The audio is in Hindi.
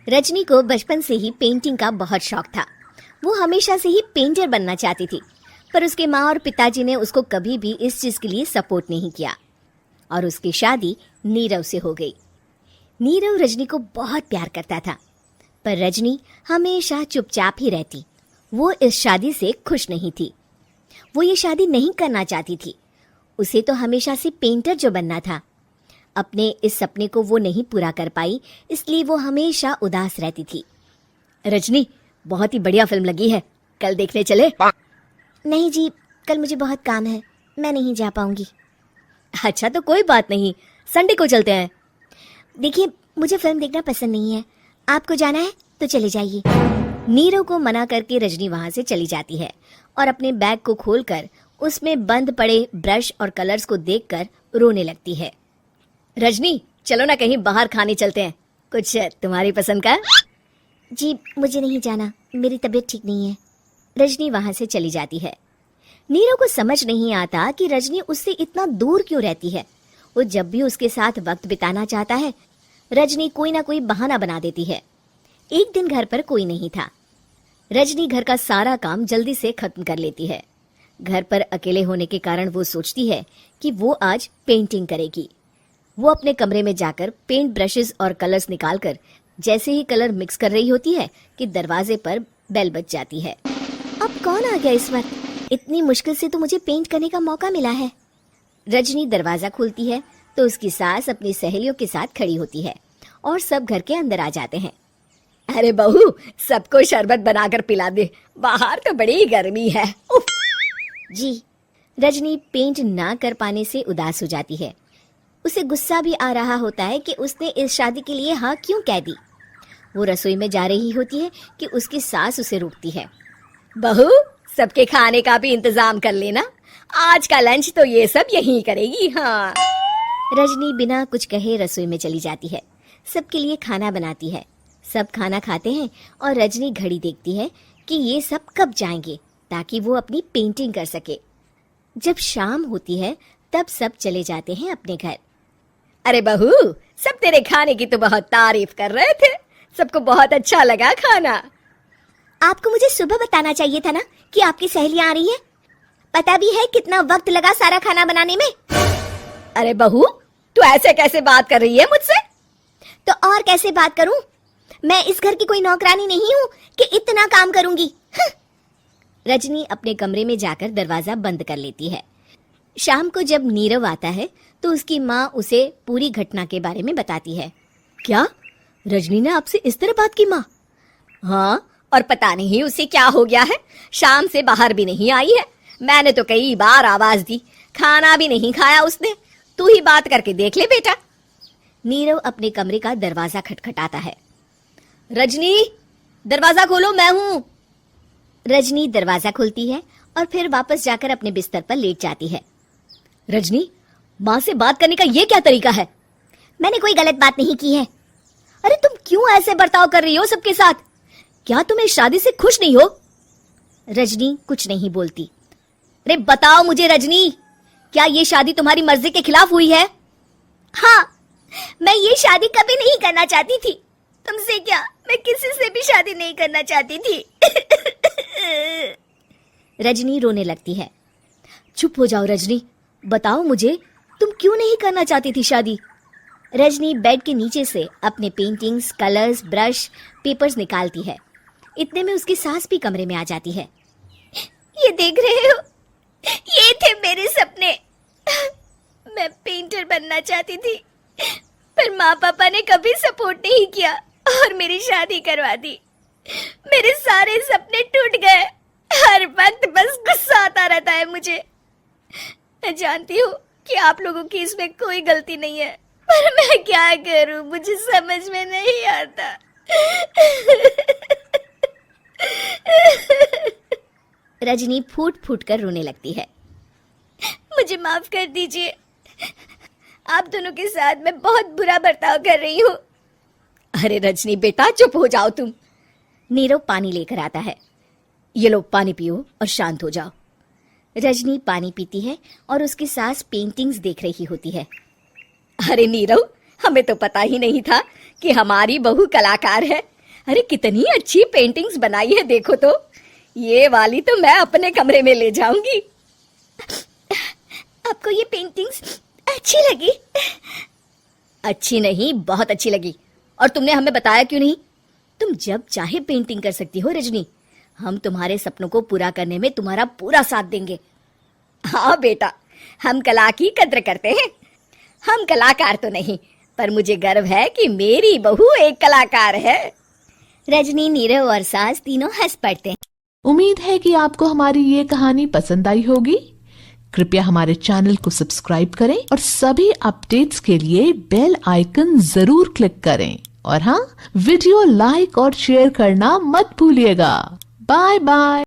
रजनी को बचपन से ही पेंटिंग का बहुत शौक था। वो हमेशा से ही पेंटर बनना चाहती थी, पर उसके माँ और पिताजी ने उसको कभी भी इस चीज के लिए सपोर्ट नहीं किया और उसकी शादी नीरव से हो गई। नीरव रजनी को बहुत प्यार करता था, पर रजनी हमेशा चुपचाप ही रहती। वो इस शादी से खुश नहीं थी। वो ये शादी नहीं करना चाहती थी। उसे तो हमेशा से पेंटर जो बनना था। अपने इस सपने को वो नहीं पूरा कर पाई, इसलिए वो हमेशा उदास रहती थी। रजनी, बहुत ही बढ़िया फिल्म लगी है, कल देखने चले? नहीं जी, कल मुझे बहुत काम है, मैं नहीं जा पाऊंगी। अच्छा तो कोई बात नहीं, संडे को चलते हैं। देखिए, मुझे फिल्म देखना पसंद नहीं है, आपको जाना है तो चले जाइए। नीरव को मना करके रजनी वहां से चली जाती है और अपने बैग को खोलकर उसमें बंद पड़े ब्रश और कलर्स को देखकर रोने लगती है। रजनी, चलो ना कहीं बाहर खाने चलते हैं, कुछ तुम्हारी पसंद का। जी मुझे नहीं जाना, मेरी तबीयत ठीक नहीं है। रजनी वहां से चली जाती है। नीरव को समझ नहीं आता कि रजनी उससे इतना दूर क्यों रहती है। वो जब भी उसके साथ वक्त बिताना चाहता है, रजनी कोई ना कोई बहाना बना देती है। एक दिन घर पर कोई नहीं था। रजनी घर का सारा काम जल्दी से खत्म कर लेती है। घर पर अकेले होने के कारण वो सोचती है कि वो आज पेंटिंग करेगी। वो अपने कमरे में जाकर पेंट ब्रशेस और कलर्स निकालकर जैसे ही कलर मिक्स कर रही होती है कि दरवाजे पर बेल बज जाती है। अब कौन आ गया इस वक्त? इतनी मुश्किल से तो मुझे पेंट करने का मौका मिला है। रजनी दरवाजा खोलती है तो उसकी सास अपनी सहेलियों के साथ खड़ी होती है और सब घर के अंदर आ जाते हैं। अरे बहू, सबको शरबत बनाकर पिला दे, बाहर तो बड़ी गर्मी है। उफ। जी। रजनी पेंट ना कर पाने से उदास हो जाती है। उसे गुस्सा भी आ रहा होता है कि उसने इस शादी के लिए हाँ क्यों कह दी। वो रसोई में जा रही होती है कि उसकी सास उसे रोकती है। बहू, सबके खाने का भी इंतजाम कर लेना, आज का लंच तो ये सब यहीं करेगी। हाँ। रजनी बिना कुछ कहे रसोई में चली जाती है। सबके लिए खाना बनाती है। सब खाना खाते हैं और रजनी घड़ी देखती है कि ये सब कब जाएंगे ताकि वो अपनी पेंटिंग कर सके। जब शाम होती है तब सब चले जाते हैं अपने घर। अरे बहू, सब तेरे खाने की तो बहुत तारीफ कर रहे थे, सबको बहुत अच्छा लगा खाना। आपको मुझे सुबह बताना चाहिए था ना कि आपकी सहेलियां आ रही हैं। पता भी है कितना वक्त लगा सारा खाना बनाने में। अरे बहू, तू ऐसे कैसे बात कर रही है मुझसे? तो और कैसे बात करूं? मैं इस घर की कोई नौकरानी नहीं हूं कि इतना काम करूंगी। रजनी अपने कमरे में जाकर दरवाजा बंद कर लेती है। शाम को जब नीरव आता है तो उसकी माँ उसे पूरी घटना के बारे में बताती है। क्या? रजनी ने आपसे इस तरह बात की माँ? हाँ, और पता नहीं उसे क्या हो गया है, शाम से बाहर भी नहीं आई है। मैंने तो कई बार आवाज दी, खाना भी नहीं खाया उसने। तू ही बात करके देख ले बेटा। नीरव अपने कमरे का दरवाजा खटखटाता है। रजनी, दरवाजा खोलो, मैं हूँ। रजनी दरवाजा खोलती है और फिर वापस जाकर अपने बिस्तर पर लेट जाती है। रजनी, माँ से बात करने का ये क्या तरीका है? मैंने कोई गलत बात नहीं की है। अरे तुम क्यों ऐसे बर्ताव कर रही हो सबके साथ? क्या तुम इस शादी से खुश नहीं हो? रजनी कुछ नहीं बोलती। अरे बताओ मुझे रजनी, क्या ये शादी तुम्हारी मर्जी के खिलाफ हुई है? हाँ, मैं ये शादी कभी नहीं करना चाहती थी। तुमसे क्या, मैं किसी से भी शादी नहीं करना चाहती थी। रजनी रोने लगती है। चुप हो जाओ रजनी, बताओ मुझे, तुम क्यों नहीं करना चाहती थी शादी? रजनी बेड के नीचे से अपने पेंटिंग्स, कलर्स, ब्रश, पेपर्स निकालती है। इतने में उसकी सास भी कमरे में आ जाती है। ये देख रहे हो, ये थे मेरे सपने। मैं पेंटर बनना चाहती थी, पर माँ पापा ने कभी सपोर्ट नहीं किया और मेरी शादी करवा दी। मेरे सारे सपने टूट गए। हर वक्त बस गुस्सा आता रहता है मुझे। मैं जानती हूँ कि आप लोगों की इसमें कोई गलती नहीं है, पर मैं क्या करूँ, मुझे समझ में नहीं आता। रजनी फूट फूट कर रोने लगती है। मुझे माफ कर दीजिए, आप दोनों के साथ मैं बहुत बुरा बर्ताव कर रही हूँ। अरे रजनी बेटा, चुप हो जाओ तुम। नीरव पानी लेकर आता है। ये लो पानी पियो और शांत हो जाओ। रजनी पानी पीती है और उसकी सास पेंटिंग्स देख रही होती है। अरे नीरव, हमें तो पता ही नहीं था कि हमारी बहू कलाकार है। अरे कितनी अच्छी पेंटिंग्स बनाई है, देखो तो। ये वाली तो मैं अपने कमरे में ले जाऊंगी। आपको ये पेंटिंग्स अच्छी लगी? अच्छी नहीं, बहुत अच्छी लगी। और तुमने हमें बताया क्यों नहीं? तुम जब चाहे पेंटिंग कर सकती हो रजनी। हम तुम्हारे सपनों को पूरा करने में तुम्हारा पूरा साथ देंगे। हाँ बेटा, हम कला की कद्र करते हैं। हम कलाकार तो नहीं, पर मुझे गर्व है कि मेरी बहू एक कलाकार है। रजनी, नीरव और सास तीनों हंस पड़ते हैं। उम्मीद है कि आपको हमारी ये कहानी पसंद आई होगी। कृपया हमारे चैनल को सब्सक्राइब करें और सभी अपडेट्स के लिए बेल आइकन जरूर क्लिक करें। और हाँ, वीडियो लाइक और शेयर करना मत भूलिएगा। Bye bye.